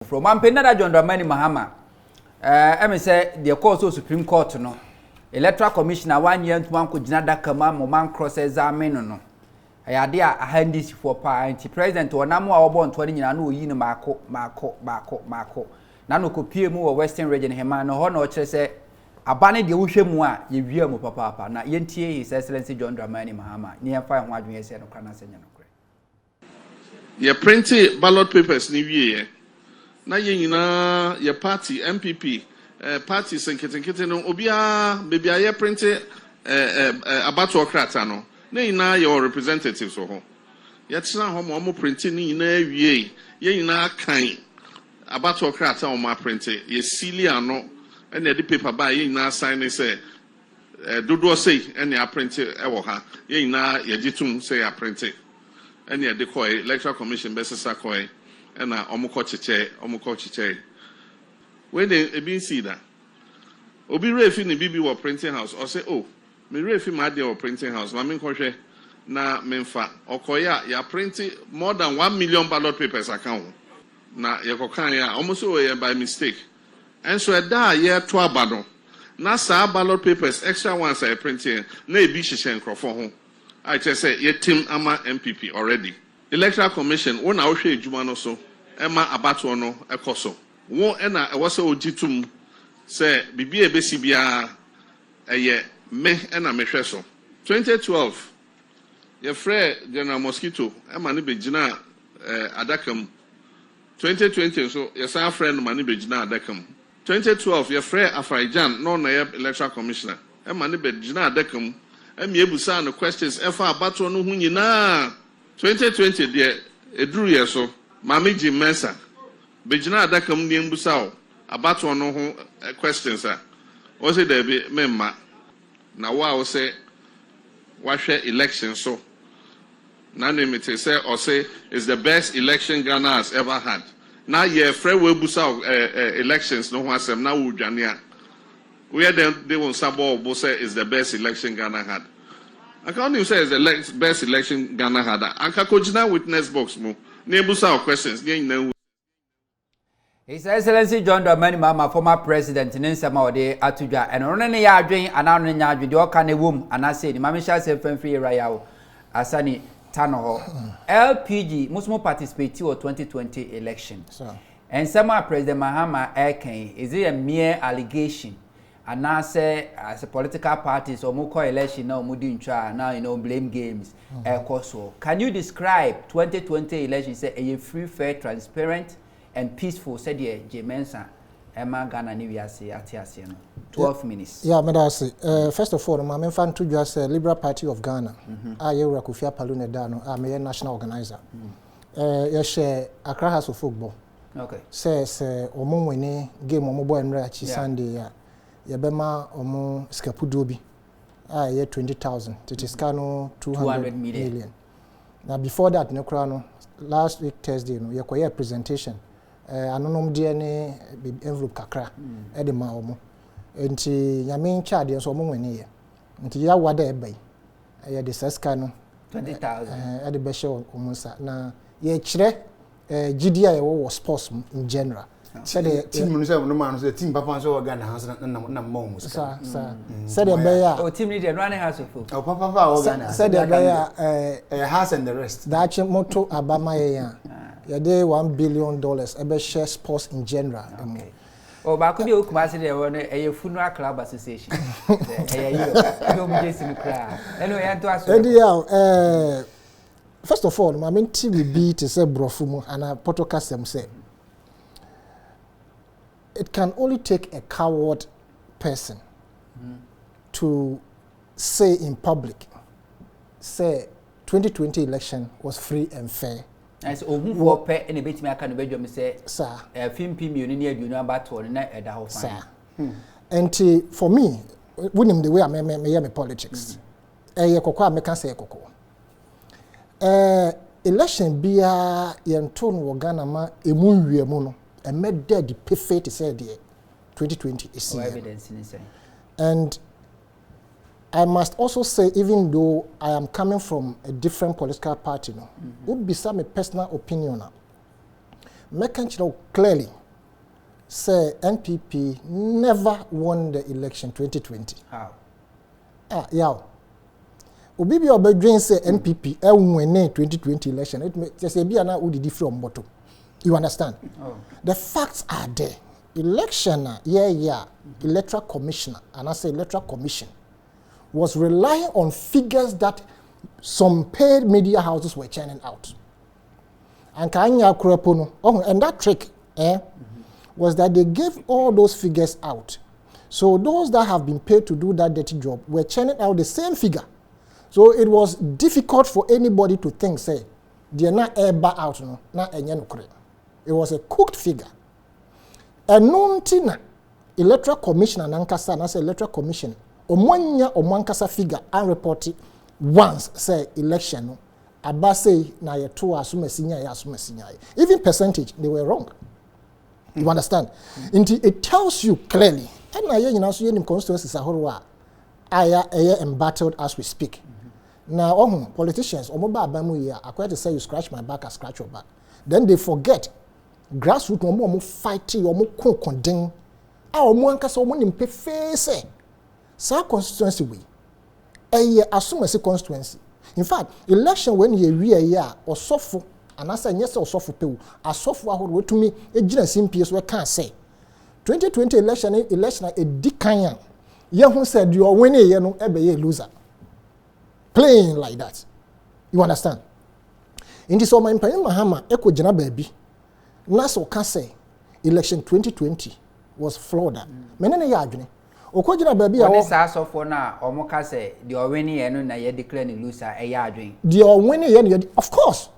From Mampenda John Dramani Mahama, I say the course of Supreme Court no. Electoral Commissioner 1 year to 1 could not come man cross examine no. I had a handy for party president or no more born 20 years no yin Marco. Nano could peer more Western region Hemano Honor say a banner the ocean moi, ye view mo papa, na yentie His Excellency John Dramani Mahama, near 5 1 years and Okana Senor. Ye printed ballot papers new year. Na yina ye party MPP parties nkete no obia bebia ye printed abato krata no na yina your representatives ho ye tena ho mo printed ni yina awie ye yina kan abato krata o ma printed ye sili ano na the paper ba ye yina sign say dodo say na printed e wo ha ye yina ye gitum say ya printed na the koi electoral commission besesa koi na omukọ chiche when they be see that obi refi ni bibi wo printing house or say oh me refi ma dey wo printing house ma me nkọhwe na memfa okoya ya printing more than 1 million ballot papers account na ye kokan ya almost by mistake and so da ye to abado na sa ballot papers extra ones I printing na ebi hihye nkrofo ho I just say ye team ama MPP already electoral commission won ahwe adwuma no so ema abato no ekoso won na ewose ogitum se bibia ebesi bia eye me na mehwe so 2012 ye frɛ General Mosquito ema ne begina adakam 2020 so ye san frɛ no ma ne begina adakam 2012 ye frɛ Afaijan no na ye electoral commissioner ema ne begina adakam emi ebusa no questions efa abato no hu nyina 2020 de eduru ye so Mami Jim Mensah begina adakam ni mbusa o abato no ho questions o say there be memma na wa o say wa hwe election so na name it say or say is the best election Ghana has ever had na ye frɛ we busa elections no ho asem na wo dwane a where they won sabo bo say is the best election Ghana had I can't even say is the best election Ghana had anka kojina witness box mo questions. His Excellency John Dramani Mahama, former president, Mensah Ode Atudwa, and only yarding and on the Okane womb, and I said, Mamisha said, Free Rayao, Asani Tano, LPG, must more participate in 2020 election. And some President Mahama Eken, is it a mere allegation? And now say, as a political parties or more election now, now blame games. Can you describe 2020 election? Say a free, fair, transparent, and peaceful. Said ye, Mensah, Emma Ghana Niviasi Atiasiano. 12 minutes. Yeah, Medasi. First of all, I'm fan to just Liberal Party of Ghana. I Akufo Addo Dano. I'm a national organizer. Yes, Accra House of Football. Okay. Says Omumwene game Omobo and Rachi Sunday. Yabema omo skapudobi ye 20,000 it is kano 200 million. Now before that no krano last week Thursday no yekoye presentation anonom DNA envelope kakra e de ma omo enti nyame nchade so omo wani ye enti ya wada e bai ye de saska no 20,000 e de be show omo sa na ye kire GDI ye wo sports in general. Said the team no man say team papa so Ghana house na mom sir said the bear oh team leader running house of food oh papa Ghana said the bear house and the rest that motto abama ye dey $1 billion ebe share sports in general. Okay. Oh ba could you come say a funeral club association you me just in cry anyway and to first of all I mean TVB to say brofumu and a podcast them say it can only take a coward person to say in public, say 2020 election was free and fair. As who pay any bit me can be say, sir, film near you know about one night at the whole sir. And for me, winning the way I may politics. Kokwa me can say koko. Election be a yenton Ghana ma emu no. And made dead the perfect to say the 2020 is evidence in and I must also say, even though I am coming from a different political party, would be some personal opinion. Making sure clearly say NPP never won the election 2020. How? Yeah. Obi bi obedwen say NPP win 2020 election. It just say be na udidi from bottom. You understand? Oh. The facts are there. Election, Electoral Commissioner, and I say Electoral Commission, was relying on figures that some paid media houses were churning out. And that trick was that they gave all those figures out. So those that have been paid to do that dirty job were churning out the same figure. So it was difficult for anybody to think, say, they're not ever out, no, not it was a cooked figure. And nontina Electoral Commission and Ankasa, and I say Electoral Commission, Omwanya Omwankasa figure and report it once say election no abase na yeto asumesinya. Even percentage they were wrong. You understand? It tells you clearly. And I you know so any constituencies ahorowa aya embattled as we speak. Now politicians omoba abamu here according to say you scratch my back I scratch your back. Then they forget grassroots omo fighting omo konkondin a omo ankasa omo nimpe face sa constituency we asumesi constituency. In fact, election when you rear or suffer and as yes or suffer pew a suffer ahodo to me a gina simpies we can't say 2020 election a dikanyan ye who said you are winning ye no ebe loser playing like that. You understand? In this my impany mahama eko gina baby na so can say election 2020 was flawed. Menene ya adwene okojina baby a this as of na omoka say the winning ye no na ye declare ni loser e ya adwene the winning ye no of course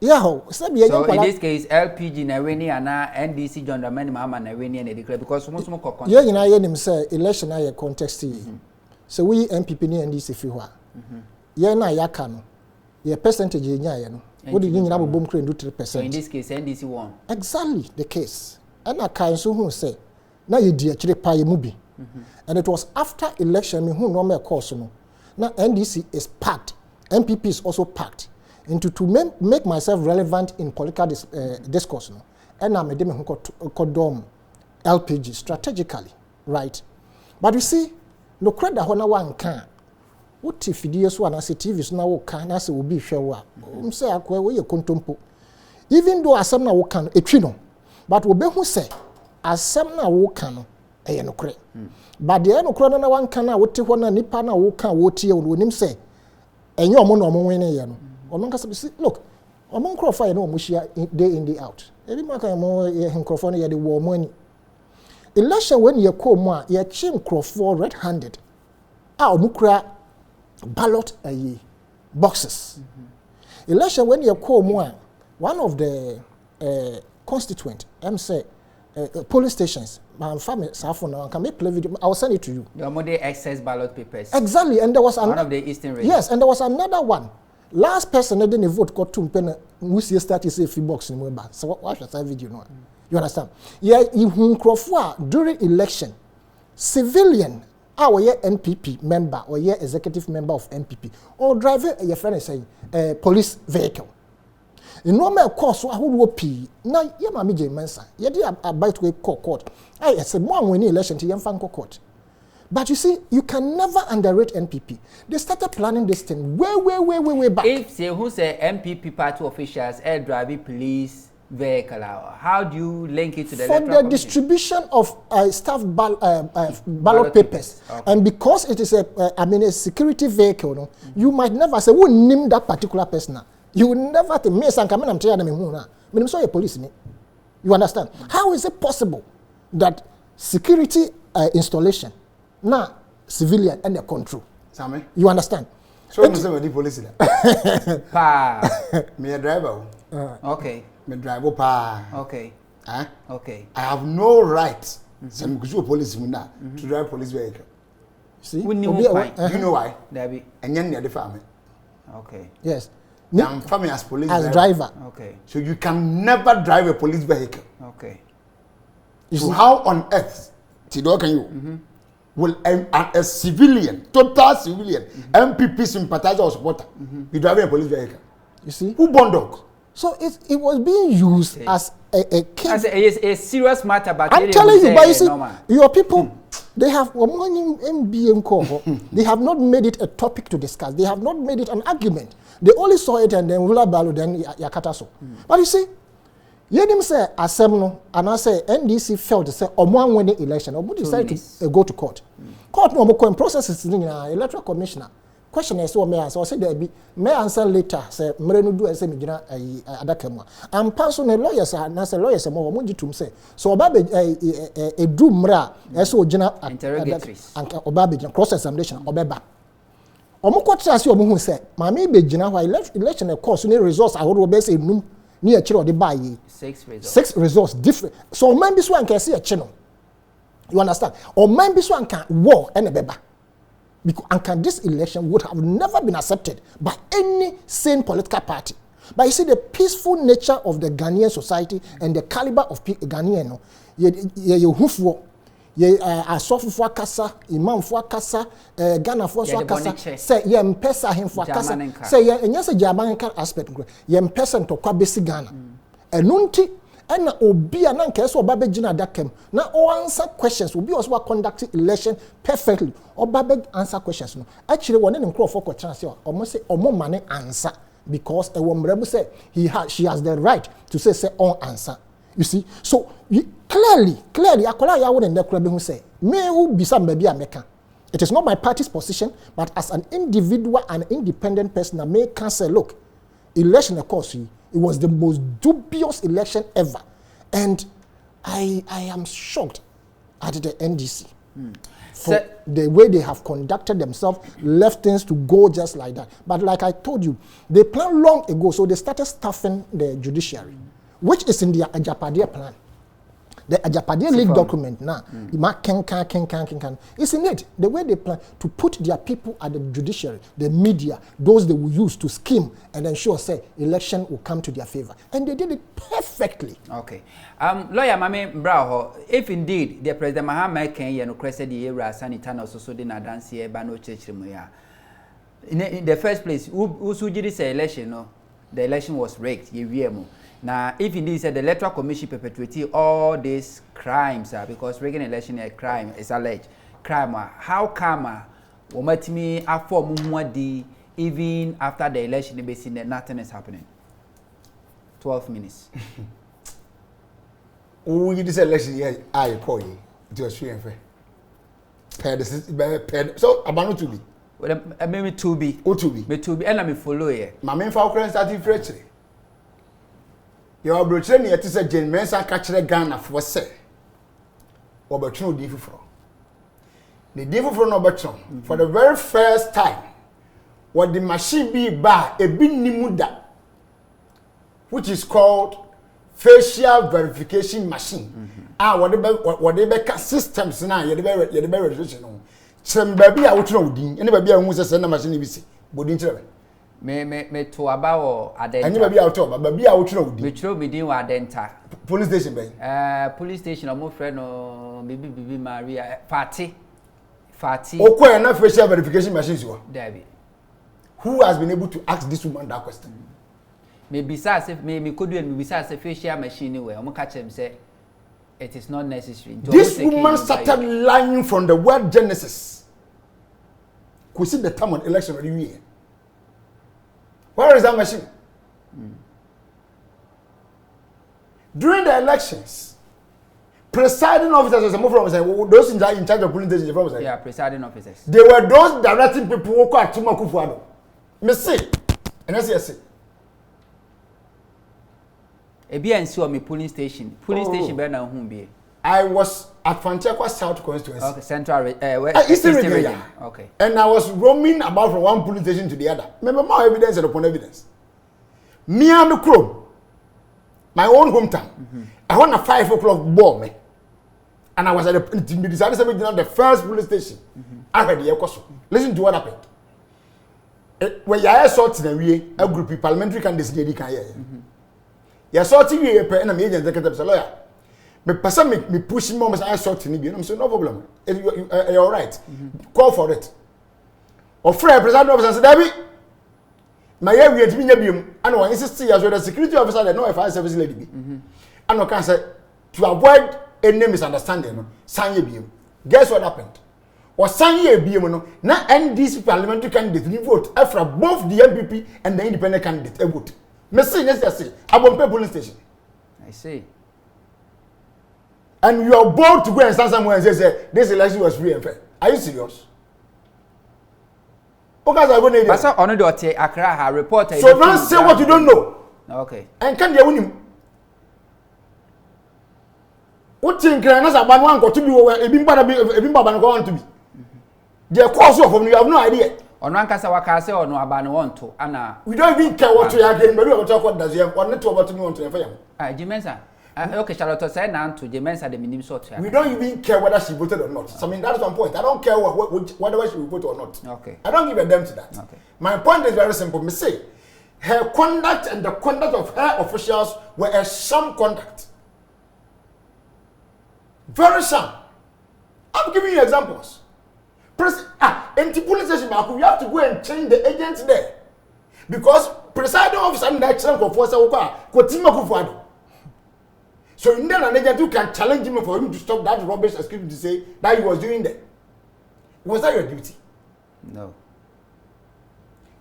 yeah so in this case LPG na winning and NDC John Dramani Mahama na winning and declare because some contest yeah nyina ye nim say election na ye context so we MPP ni NDC fi ho a ye na yaka no ye percentage ye nya ye no what did nyina bobom kre do 3%. So in this case NDC won exactly the case and I can so who say na ye di akire pa ye mu bi. And it was after election, me who normal course no. Now NDC is packed, MPP is also packed. Into to make myself relevant in political discourse no. And I made them who dom LPG strategically, right? But you see, no credit hona one can. What if videos one as TV so now can as will be sure. Say akwe we kontompo. Even though asem na wo can etwi but we be who say asem na wo can no. But the no crowd na one kana wote ho na nipa na wo kan wo tie wo nim say enye omo na omo wene ye no omo nka say look omo nkrofo ye na omo hia day in day out ebi maka mo ye nkrofo na ye de wo omo ani election when ye ko mo a ye chi nkrofo red handed a omo kura ballot boxes election when ye ko mo a one of the constituent say police stations. My family now can make play video. I will send it to you. The modern excess ballot papers. Exactly, and there was one of the Eastern regions. Yes, and there was another one. Last person that didn't vote got 2 pen. We see start to say free box in the so what should I video now? You understand? Yeah, during election, civilian, our NPP member or executive member of NPP or driver your friend is saying police vehicle. In normal course, I would be now. Yeah, my Mensah. Yeah, they are about to go court. I said, "Mom, we need election to young fan court." But you see, you can never underrate NPP. They started planning this thing way back. If say who say MPP party officials air driving police vehicle, how do you link it to the for the distribution of staff ballot papers? Okay. And because it is a security vehicle, no, you might never say who name that particular person. You will never think me and I'm telling them me so a police me. You understand? How is it possible that security installation now civilian and the control? Sammy, you understand? So you say the police pa me a driver. Okay. Me driver pa. Okay. Huh? Okay. I have no right some police to drive police vehicle. See? Do you know why? Debbie. And then the family. Okay. Yes. I'm family as police as driver. Okay. So you can never drive a police vehicle. Okay. So how on earth Tido can you will a civilian, total civilian, MPP sympathizer or supporter, be driving a police vehicle? You see? Who born dog? So it was being used as a as a serious matter. But I'm telling you, but you see, your people, they have they have not made it a topic to discuss. They have not made it an argument. They only saw it and then then yakataso. But you see, Yedim say Asemno and I say NDC felt to say Omo win the election. Omo decided to go to court. Court no more processes in electoral commissioner. Question is what may answer. I said there be may answer later. Say Mrenu do say me gina adakemwa. And pass on lawyers and say lawyers more omo jitum say. So obabe a do mra so gina interrogatories. And obabe gina cross examination obeba. Omo kwatra say omo hu say mama be gina why election course no results ahodo be say num ni a kire ode baye. 6 results different. So man bi so anka say a chino. You understand? Or man bi so anka war and beba. Because and this election would have never been accepted by any sane political party. But you see the peaceful nature of the Ghanaian society and the caliber of Ghanaian, you hufwo, ye asofu fwa kasa, imam fwa kasa, Ghana fwa kasa, say ye mpesa him fwa kasa, say ye nyase Jamaican aspect, ye mpesa ntokwa besi Ghana. Enunti and Obia Nanka so Babe Gina Dakem. Now all answer questions will be also conducting election perfectly. Or Babe answer questions. No. Actually, one in Crawford for chance or must say or more money answer because a woman say she has the right to say on answer. You see, so clearly, Akola Yawo and Nekrabe who say, may who be some baby American. It is not my party's position, but as an individual and independent person, I may can say, look, election of course. It was the most dubious election ever. And I am shocked at the NDC. For the way they have conducted themselves, left things to go just like that. But like I told you, they planned long ago, so they started stuffing the judiciary, which is in their Ajapadia plan. The Ajapadia league document now, it's in it. The way they plan to put their people at the judiciary, the media, those they will use to scheme and ensure, say, election will come to their favor. And they did it perfectly. Okay. Lawyer Mame Bravo, if indeed the President Mahama Kenya no crested the era sanitana so did not dance here by no church in the first place, who say election, no? The election was rigged, now, if indeed said the Electoral Commission perpetuated all these crimes, because rigging election is a crime, is alleged crime, how come womatimi after Mumwadi even after the election, they see that nothing is happening? 12 minutes. Oh, this election here, I call you. It was free and fair. So, about to be. Well, maybe to be. Oh, to be. Me to be. And I'm follow here. My main Falcon started freshly. Your brother, it is a Jane Mensah catcher Ghana for say. Or but no different. The different Obertron for the very first time. What the machine be by a big nimuda, which is called facial verification machine. Whatever systems now, you're the very resolution. Some baby out no din, any baby who says a machine is boarding travel. Me to about Adenta. And you baby out of baby out no din. Which will be doing Adenta. Police station, bay. Police station, or more friend, or maybe Maria Party. Okay, enough facial verification machines you are. David. Who has been able to ask this woman that question? Maybe besides if maybe could do besides a facial machine anyway, I'm catch him say it is not necessary. This woman started lying from the word Genesis. Could see the time on election of the year. Where is that machine? During the elections, presiding officers, those in charge of police station, yeah, presiding officers. They were those directing people who called Akufo Addo. Me say, and I say. Me polling station. Polling station better than whom be. I was at Fanchekwa South constituency. Okay, Central Eastern region. Okay. And I was roaming about from one police station to the other. Remember more evidence and upon evidence. Me and the Chrome, my own hometown. I want a 5 o'clock ball me. And I was at the first police station. I heard the echo. Listen to what happened. When you saw a group of parliamentary candidates, you can hear. You saw TV and I'm agent executive lawyer. Me person me pushing mom I saw TV. I'm saying no problem. You're all right. Call for it. Or free president officer said, Debbie, my year we nya biom and one insist as the security officer the no fire service lady bi and no can say to avoid any misunderstanding no sign ye biom. Guess what happened? Or sign ye biom no na NDC parliamentary candidate ni vote after both the MPP and the independent candidate vote. Me say say Abompe police station. I see. And you are bold to go and stand somewhere and say this election was free and fair. Are you serious? Because I go need. But so on the Accra ha report. So don't say what you don't know. Okay. And can you win him? What think Granas about one got to be a bimba go on to be? The cause of you have no idea. On one case wakase or no abano want to ana. We don't even care what you are getting, but we talk about does you have one to about to want to fire. Mensah. Okay, Charlotte said now to Mensah the minimum sort. We don't even care whether she voted or not. So I mean that's one point. I don't care whether she voted or not. Okay. I don't give a damn to that. Okay. My point is very simple. Me say her conduct and the conduct of her officials were a sham conduct. Very sham. I'm giving you examples. In the police station, we have to go and change the agents there. Because presiding officer and that challenge for force Akufo Addo. So in then an agent who can challenge him for him to stop that rubbish excuse to say that he was doing that. Was that your duty? No.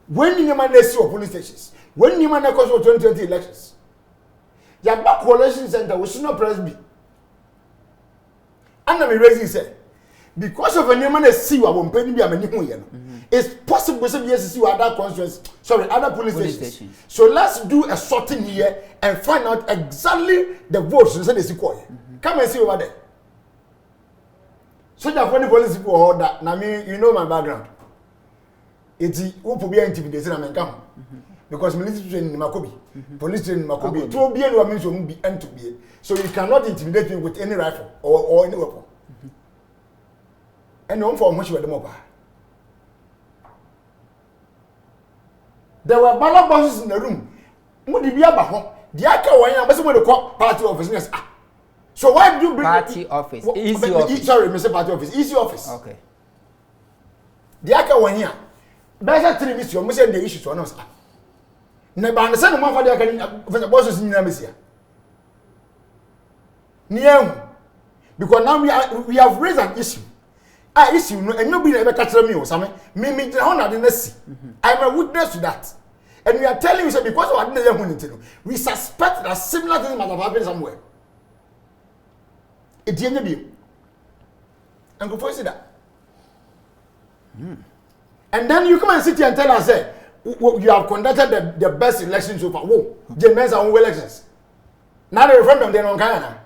When you man see police stations, when you man cause for 2020 elections, your back coalition center was not press B. And I'm raising say because of a new man see what won't pay me a many it's possible to see other constituencies, other police stations. So let's do a sorting here and find out exactly the votes and say they see come and see over there. So the funny police people hold that. Now me, you know my background. It's who be intimidated and come because military training in Makobi, police training in Makobi. To be anyone means you be and to be. So you cannot intimidate me with any rifle or any weapon. And no for much with the mobile. There were ballot boxes in the room. Mudi be about the aka one am person wey call party office. So why did you bring party office? Easy office. Sorry, Mr. Party office. Easy office. Okay. The aka one here. Better tell me you must say the issue to us. Na ba understand the man for the aka bosses in Nigeria. Because now we have raised an issue. Issue no and nobody ever catch me or something. Me I didn't see. I'm a witness to that. And we are telling you so because of didn't we suspect that similar things might have happened somewhere. It didn't be. And go see that. And then you come and sit here and tell us that you have conducted the best election so far. Whoa, Mensah won elections. Now the referendum they don't care.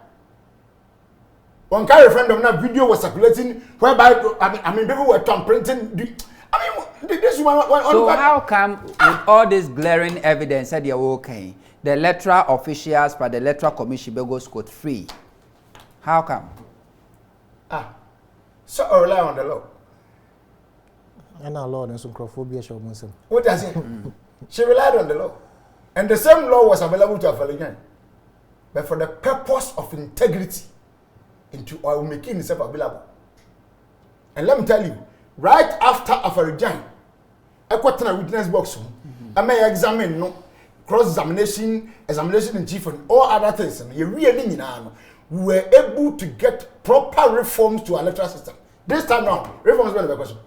One kind of referendum now video was circulating whereby I mean people were printing. This one. So how come with all this glaring evidence that you're okay, the electoral officials by the electoral commission go scot free? How come? So I rely on the law. And our law and some crophobia show Muslim. What does it? She relied on the law, and the same law was available to Afaligan, but for the purpose of integrity. Into or making itself available. And let me tell you, right after Afarijan, I got a witness box. I may examine no cross-examination, examination in chief, and all other things. And you really we were able to get proper reforms to our electoral system. This time now, reforms will be the question.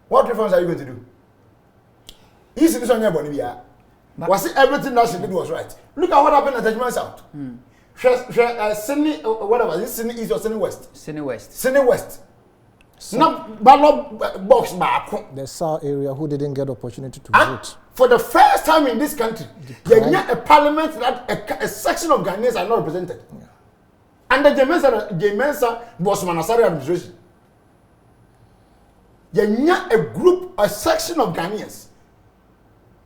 What reforms are you going to do? Is this on your body? Was it everything that she did was right? Look at what happened at Judgment South. Sydney, whatever, is Sydney East or Sydney West? Sydney West. Sydney West. Not ballot box back. The South area who didn't get opportunity to vote. For the first time in this country, there is a parliament that a section of Ghanaians are not represented. Yeah. And the Mensah was Manasari administration. There is a group, a section of Ghanaians.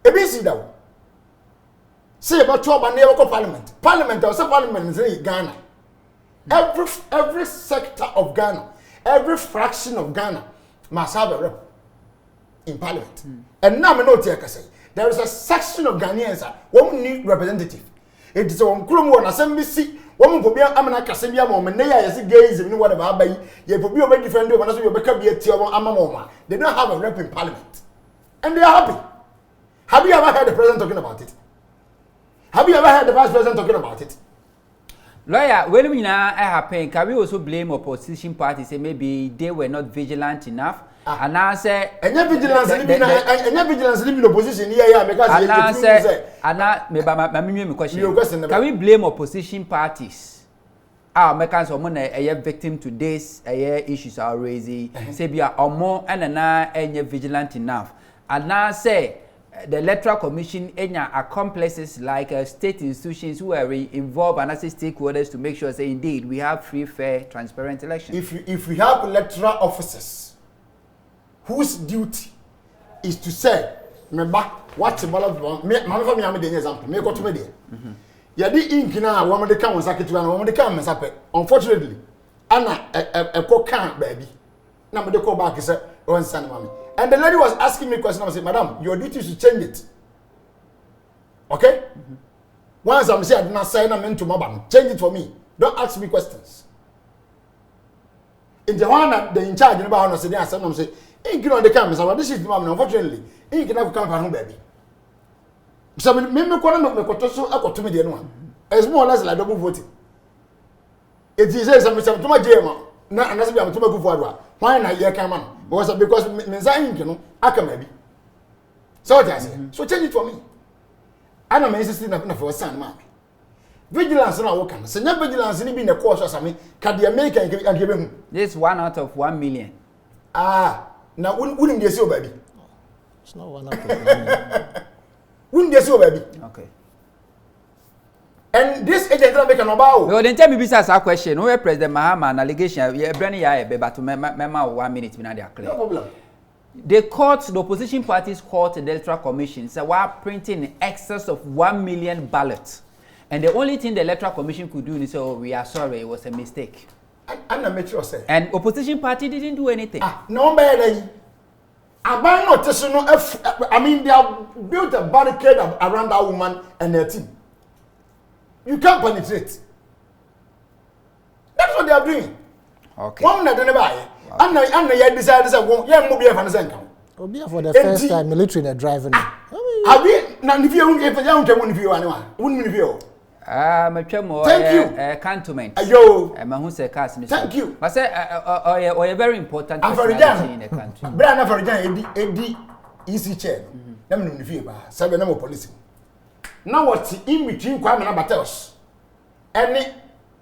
See that. Say about 12 and never parliament. Parliament, or parliament in Ghana. Every sector of Ghana, every fraction of Ghana must have a rep in parliament. And now I know say there is a section of Ghanaians who need representative. It is on Krumo assembly seat. Woman will be a Amana Cassandra moment. They are gays and whatever by ye will be a different when you become a tier amamoma. They don't have a rep in parliament. And they are happy. Have you ever heard the president talking about it? Have you ever heard the vice president talking about it? Lawyer, when we now happen, can we also blame opposition parties? Say maybe they were not vigilant enough. And now say, and your vigilance living in opposition here, because and now say, and now my question. Can we blame opposition parties? Our Americans are more a victim to this issues are raising. Say we are more and now vigilant enough. And now say the Electoral Commission and accomplices like state institutions who are involved and as stakeholders to make sure say indeed we have free, fair, transparent elections. If we have electoral officers whose duty is to say, remember, what's the ballot? Me I'm the example. Me go to me there. Yadi ink na woman de kan wonsa ketu na woman de kan mensape. Unfortunately, ana a can baby. Na me de call back say one son mommy. And the lady was asking me question. I said, madam, your duty is to change it. Okay? Once I'm saying I did not sign them into my bank, change it for me. Don't ask me questions. In the one that the in charge in about say, I say, ink on the camera. This is the moment. Unfortunately, ink never come from baby. So me me so I got to me the one. It's more or less like double voting. It is something to my GM. Na and that's be am to go forward. Why na here come man? Because Mensah ink no aka maybe. So what I say? So change it for me. And I'm insisting na for son man. Vigilance na wo kan. Say vigilance ni be na course asame ka dey make and give him. This 1 out of 1 million. Now wouldn't they see baby? It's not 1 out of 1 million. Wouldn't they see baby? Okay. And this agent don't make an about. Well, then tell me this question. Who President Mahama an allegation? Yeah, Brandon Yaye, but to mema 1 minute we clear. No problem. The opposition parties called the Electoral Commission said we are printing in excess of 1 million ballots. And the only thing the Electoral Commission could do is say, oh, we are sorry, it was a mistake. I'm not mature say. And opposition party didn't do anything. No better. I mean, they have built a barricade around that woman and her team. You can't penetrate. That's what they are doing. Okay. One minute never buy. And I decided to say, yeah, move here for the second. For the first time, military are driving. Have we? Now, if you don't get one of you, wouldn't you? Thank you. Cantonment. Thank you. I say, or a very important personality in the country. Brian for Eddie easy chair. Let me know 7 number police. Now what's in between Kwame Nabatels? Any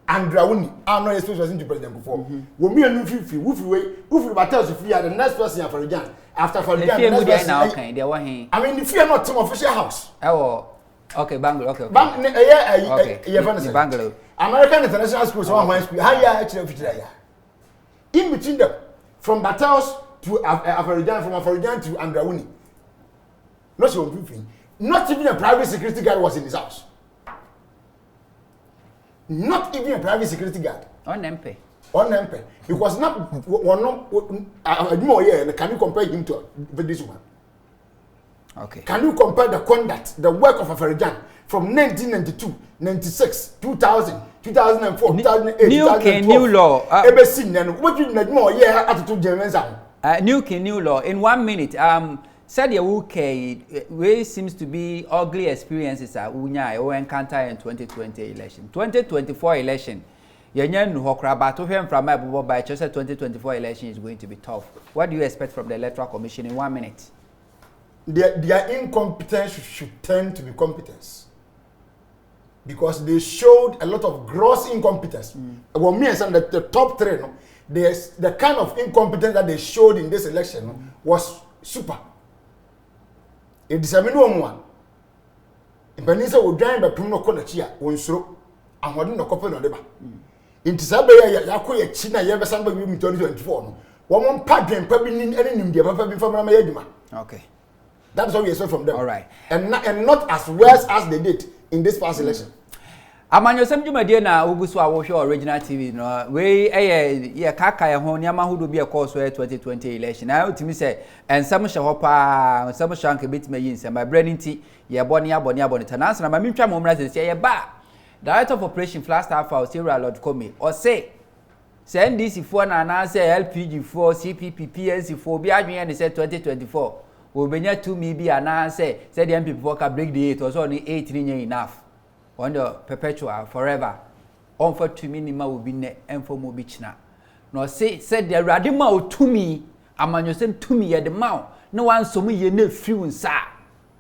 Andrawuni, I'm not supposed to president before. When me and Wufi Battles free are the next person for Jan. After for Jan, I mean, if you are not some official house. Oh. Okay, Bangalore. Okay. Bangalore. American International School, so one school. Higher in between them, from Battles to Afarijan, from Afarijan to Andrawuni. Not so briefing. Not even a private security guard was in his house. Not even a private security guard. On MP. It was not more here. Can you compare him to this one? Okay. Can you compare the conduct, the work of Afarijan from 1992, 96, 2000, 2004, 2008, 2012? New law. What you need more here attitude generation? New law. In 1 minute, said we seems to be ugly experiences or encounter in 2020 election. 2024 election. From by just 2024 election is going to be tough. What do you expect from the Electoral Commission in 1 minute? Their incompetence should turn to be competence. Because they showed a lot of gross incompetence. Well, me and some the top 3, the kind of incompetence that they showed in this election was super. It is a minimum one. In Penisa would drive by Pruno Konachia, one stroke, and what in the couple of the back. In Tisabaya, Yaku, China, Yabasan, 2024. One part and probably any India, Papa from Ramayadima. Okay. That's what we expect from them. All right. And not as well as they did in this past election. Amanyo semjuma die na uguswa wo hwe original TV no we ye kaka ye ho niama hudo bi e course 2020 election na utimi say ensam hye ho pa ensam shank betima yi nsam ba branding ti ye boni aboni tanansa na ma mentwa mo mra say ye ba director of operation flash alpha Sarah Lord Komi or say NDC 4 na say LPG 4 CPP PNC 4 bi adwen ye say 2024 Obenya to me be and say the MPP for can break the 8 or so only 8 enough. On the perpetual forever. On for 2 minima will be ne Infomobile china. No said the radima to me, a man send to me at the mouth. No one so me ye no few sa.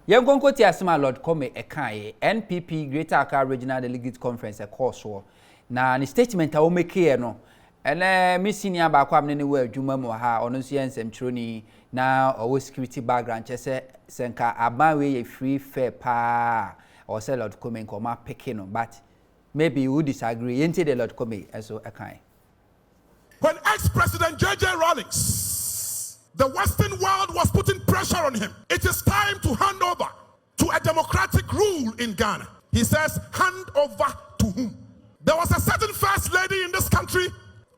Young Gonko Tiasma Lord Come a Kai, NPP Greater Accra Regional Delegate Conference a course war. Na ni statement a make here no. And Miss Senior Bakwam anywhere, Juma Moha, Onusian Semtroni, now or security background, Chese Senka, Abawe a free fair pa or say Lord Come and Coma Pekino, but maybe you would disagree. Ain't the Lord Come as so a kind. When ex-President J.J. Rawlings, the Western world was putting pressure on him. It is time to hand over to a democratic rule in Ghana. He says, hand over to whom? There was a certain first lady in this country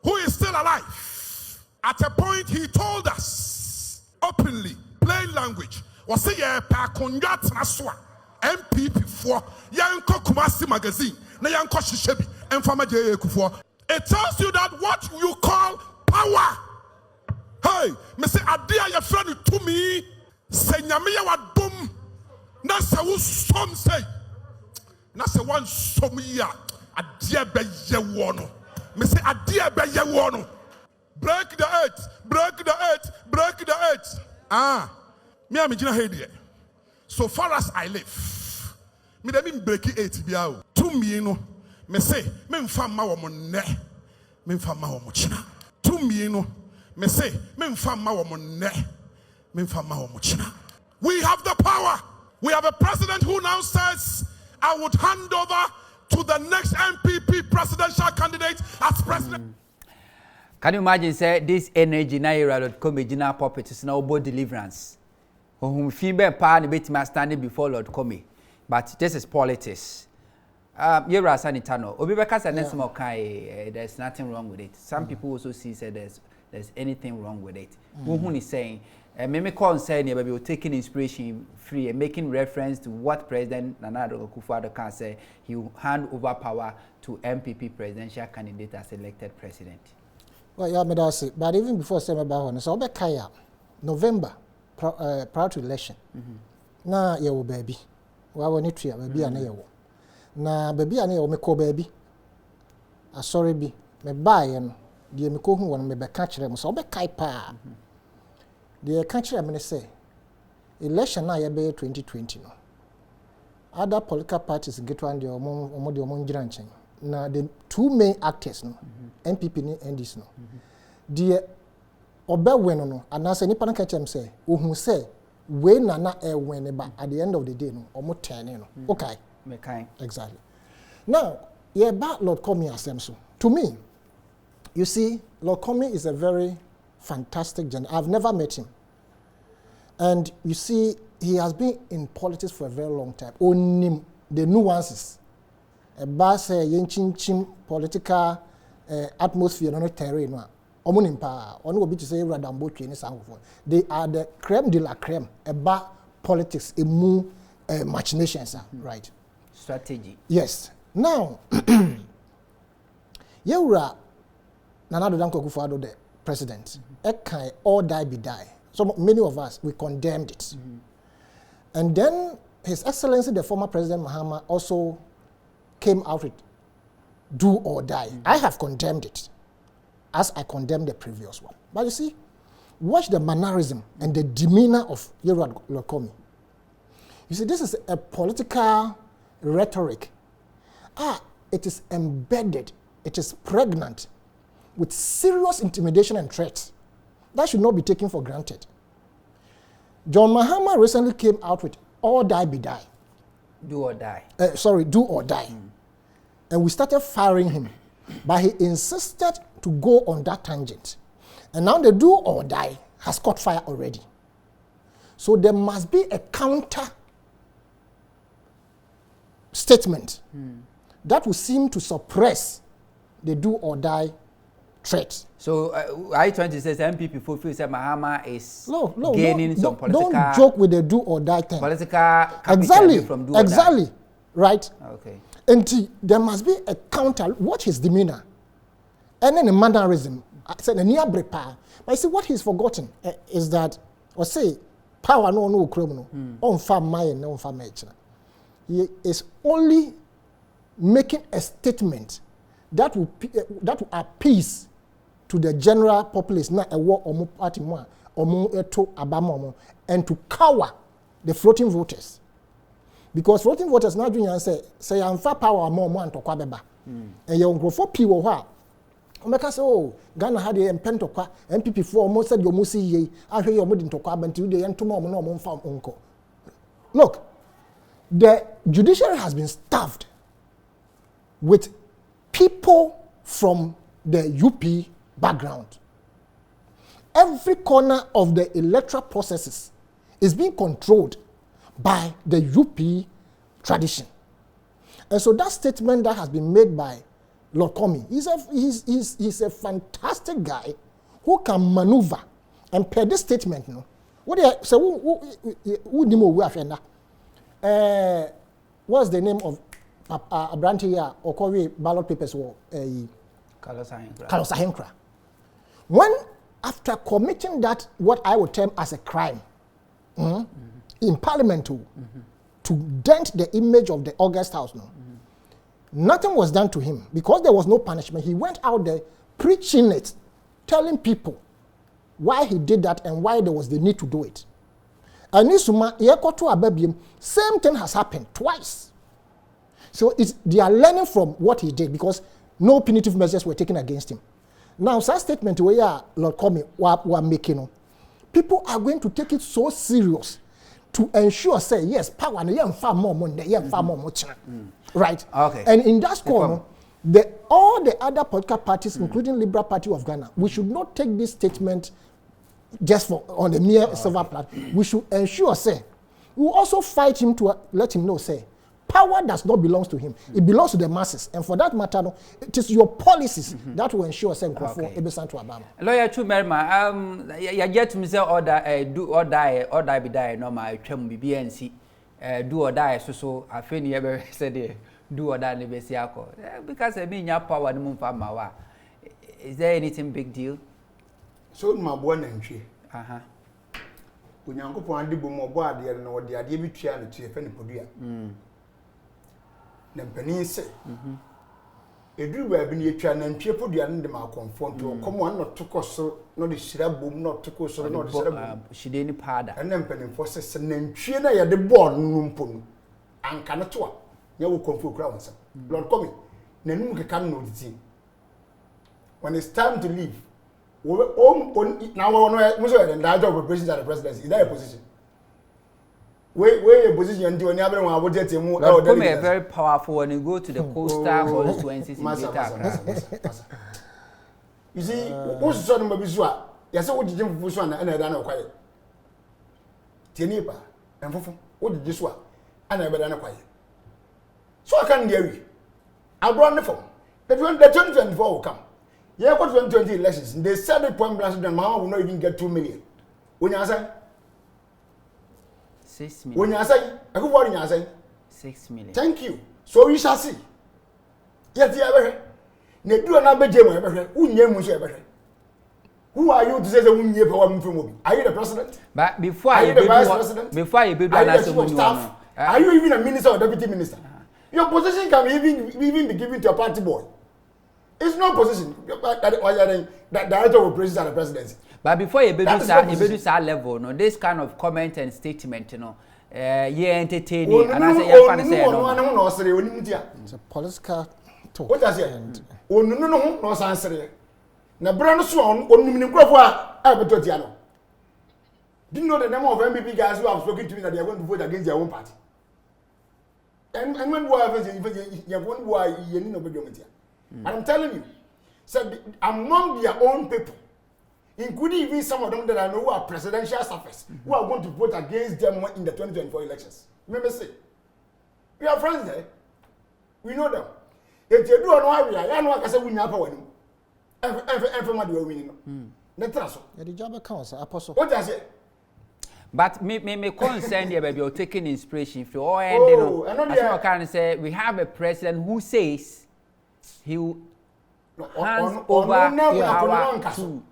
who is still alive. At a point, he told us openly, plain language, was say pa konjat naswa MPP for yanko Kumasi magazine na yanko shishebi enfama je Akufo. It tells you that what you call power. Hey, me say adia ya friend to me say nyame ya wadom na se wo som say na se wan som ya adia be ye wo no. Me say adia be ye wo no. Break the eight, break the eight, break the eight. Me am gina head. So far as I live, me dem mean break 8 biao. To me no, me say me mfa ma wo mo ne, me mfa ma wo mo china. To me no, me say me mfa ma wo mo ne, me mfa ma wo mo china. We have the power. We have a president who now says, I would hand over to the next MPP presidential candidate as president. Can you imagine say this energy na era come Regina puppet is now about deliverance. Whom female pa ni beti ma standing before Lord Come. But this is politics. Yera sanitano. Obi beka say next more kai there's nothing wrong with it. Some people also see say there's anything wrong with it. Who is saying me call say baby you're taking inspiration free and making reference to what President Nana Akufo Addo can say he will hand over power to MPP presidential candidate as elected president. Well, yeah, me that's it. But even before saying about one, so Kaya, November, prior to election. Na ye wo baby. Wa woni tua baby ana ye wo. Na baby ana ye wo me ko baby. Asori bi me buy no. Die me ko hu won me be ka kire mo so be kai pa. Die ka kire me say election na ye be 2020 no. Other political parties get one the omo ngira nchen. Na the two main actors no NPP ni NDC no the obe win no anase nipa na kachem say ohun say we na win ba at the end of the day no omo turn no okay me kind exactly. Now yeah back Lord Come asem so to me you see Lord Come is a very fantastic gentleman. I've never met him, and you see he has been in politics for a very long time. Only the nuances a bass yenchim political atmosphere no terrain no omunimpa ono obi to say radambo twe ni sanfo. They are the creme de la creme about politics emu machinations right strategy. Yes. Now Yewra Nana Akufo Addo the president ekai all die be die. So many of us we condemned it. And then His Excellency the former President Mahama also came out with do or die. I have condemned it as I condemned the previous one. But you see, watch the mannerism and the demeanor of Lord Come. You see, this is a political rhetoric. It is embedded, it is pregnant with serious intimidation and threats. That should not be taken for granted. John Mahama recently came out with all die be die. Do or die. Do or die. And we started firing him. But he insisted to go on that tangent. And now the do or die has caught fire already. So there must be a counter statement that will seem to suppress the do or die threat. So are you trying to say MPP fulfills that Mahama is gaining some political... Don't joke with the do or die thing. Political capital from do or die. Exactly. Right? Okay. And there must be a counter. Watch his demeanor. And then the mannerism. I said, a near brepa. But you see, what he's forgotten is that, or say, power no criminal. On farm my and on farm nature. He is only making a statement that will appease to the general populace, not a war or more party more or more to Abama and to cower the floating voters. Because floating voters now doing and say I'm far power more to Kwabeba. And your uncle for people who make us oh Ghana had a pentokwa MPP for almost said your musi ye I hear your mood to Kwab until the end tomorrow no farm uncle. Look, the judiciary has been staffed with people from the UP background. Every corner of the electoral processes is being controlled by the UP tradition. And so that statement that has been made by Lord Comey, he's a fantastic guy who can maneuver. And per this statement, no, what they say, what's the name of Abrantia or Korea ballot papers were Carlos Ahenkra. When after committing that, what I would term as a crime in Parliament to dent the image of the August House, nothing was done to him because there was no punishment. He went out there preaching it, telling people why he did that and why there was the need to do it. And same thing has happened twice. So they are learning from what he did because no punitive measures were taken against him. Now, such statement where Lord Comey were making, people are going to take it so serious to ensure, say, yes, power and far more money, far more much. Right? Okay. And in that score, all the other political parties, including Liberal Party of Ghana, we should not take this statement just for on the mere silver platform. We should ensure, say, we will also fight him to let him know, say, power does not belong to him. It belongs to the masses. And for that matter, it is your policies that will ensure say Ebesan to Obama. Lawyer Chumerma, you get to me say order do or die be die no my twem BNC do or die so I feel you ever said do or die nebesiako. Because I mean your power the moon for my is there anything big deal? So my boy entry. When you go on the boom or board there no the idea be trying to defend the producer. Na mpanin se eduru ba bi ne yetwa na ntwe podua ne de ma confront to come on not to koso no de hira bom not to koso no de hira bom shide ni pada na mpanin fo se na ntwe na ye de ball no mpo no anka ne to a ye wo confront kura wonsa Lord Comey na num ke kan no di when it's time to leave now no mo so the job of president and the presidency in that position where position until when you want to get him very powerful when you go to the coastal constituencies in Mensah. You see, what's so number bizwa? Yes, what did you do so and I don't quiet. Tenipa and Fufu, what did this one? And I better quiet. So I can't hear you. I'll run the phone. The 2024 will come. Yeah, what 2020 elections? They said the point blank that Mama will not even get 2 million. When you say 6 million. When you say, I go what you say 6 million. Thank you. So we shall see. Yet, you ever ne do another jam ever. Who are you to say the one year power from? Are you the president? But before are you the vice president? Before you be staff? Are you even a minister or deputy minister? Your position can even be given to a party boy. It's no position. That director of operations and the presidency. But before you be that level, no, this kind of comment and statement, you know, entertaining, and I say, it's a political talk. What does it? Oh, no, answer. Na brand so on Nimgrofo Abetotiano. Do you know the number of MPP guys who have spoken to me that they are going to vote against their own party? And when you are going to and I'm telling you, so among their own people, including even some of them that I know who are presidential staffers, who are going to vote against them in the 2024 elections. Remember, say, we are friends there. We know them. If you do not know, I know I can say we never win. Everybody will win. The job accounts, Apostle. What does it? But me concern here, baby, you're taking inspiration from all and I can say we have a president who says he will hands over our two.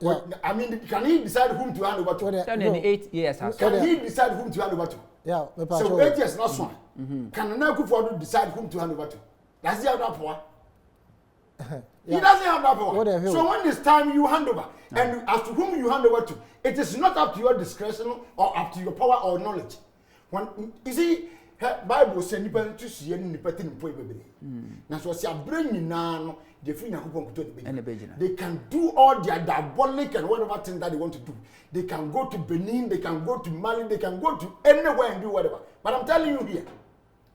I mean, can he decide whom to hand over to? 8 years. Can he decide whom to hand over to? Yeah, so 8 years not one. Can Akufo Addo decide whom to hand over to? Does he have that power? He doesn't have that power. So when it's time you hand over, and as to whom you hand over to, it is not up to your discretion or up to your power or knowledge. When you see, Bible says nipa to see any nipa tin po ebebe. Na so say bring na they free Yakubon to the they can do all their diabolic and whatever thing that they want to do. They can go to Benin, they can go to Mali, they can go to anywhere and do whatever. But I'm telling you here,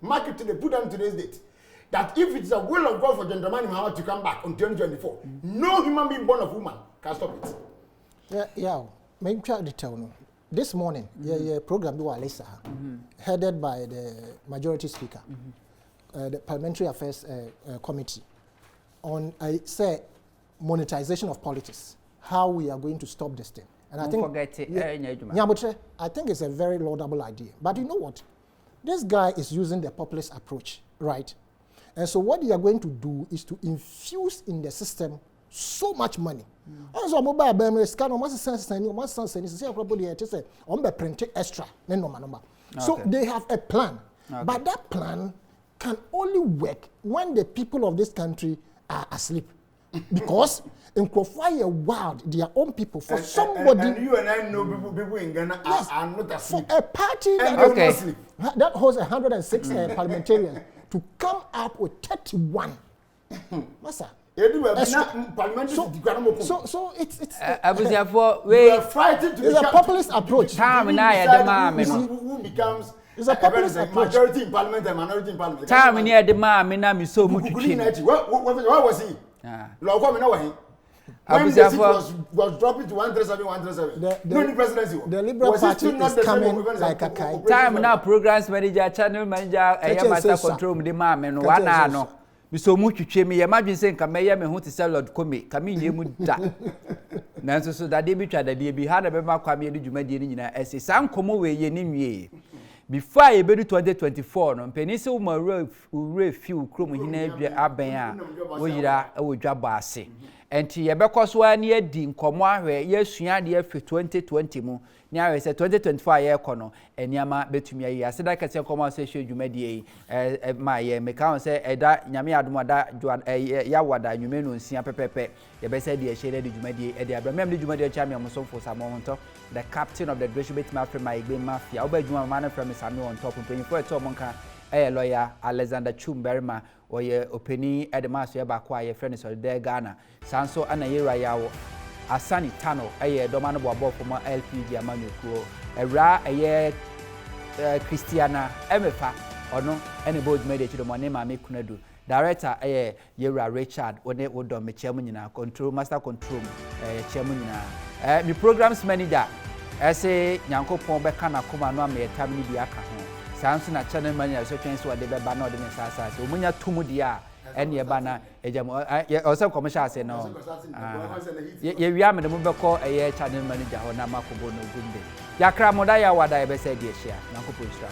mark it to the put on today's date, that if it's the will of God for Gentleman Muhammad to come back on 2024, no human being born of woman can stop it. Yeah, maybe try to tell you. This morning, program headed by the majority speaker, the Parliamentary Affairs Committee, on say monetization of politics, how we are going to stop this thing. And I think I think it's a very laudable idea. But you know what? This guy is using the populist approach, right? And so what they are going to do is to infuse in the system so much money. Also, mobile scan on print extra. So they have a plan. But that plan can only work when the people of this country are asleep. Because in Kofaya wild, their own people, for somebody. And you and I know people in Ghana are not asleep. For a party that holds 106 parliamentarians to come up with 31. Masa. So it's we are fighting to it's a populist approach. Who becomes it's a populist approach. Majority in parliament and minority in parliament. Time near the man, me so much. What was he? When the seat was dropping to 137, no presidency. The Liberal Party is coming like a kite. Time now, programs manager, channel manager, master control the man, and one no. We so much me imagine saying come here me to sell Lord come come ye mu da nanso so that they be try that they be had be ma kwame de dwumadi ni nyina ese san komo we ye ni nwie before ye be 2024 no penisi wo ma ure fiu krom hina adwa aben a wo yira wo dwa ba ase enti ye be koso ani adi nkomo ahwe ye sua de afi 2020 mu ni ahwe se 2024 ye kono eniama betumi ayi aseda kase nkomo ase hwe dwumadi ma ye meka se eda nyame adom ada ya wada nwume no nsia pepepe ye be se de hwe de dwumadi e de abramem de dwumadi cha me amosomfo samonto the captain of the Graduate Mafia Igbe Mafia obadwuma man from Sami on top 24 to monka lawyer Alexander Chumberma or ye openi edemaso ba kwa ye friends of the Ghana sanso anayera yawo asani tano domano bobo from LPG amanu kuro era Christiana Emefa ono any board made to the money ma me kunadu director Yera Richard one wodo me chairman nyina control master control chairman nyina mi programs manager ese nyankopon be kana koma no am yetam ni bi aka ho sanso na channel manager so twen so de be ba na de me sasa so munya tumu dia ene ba na ejam o commercial ase no ye wi am de mu be ko channel manager ho na makobo no gumbe yakra moda ya wada e be se de hia nyankopon stra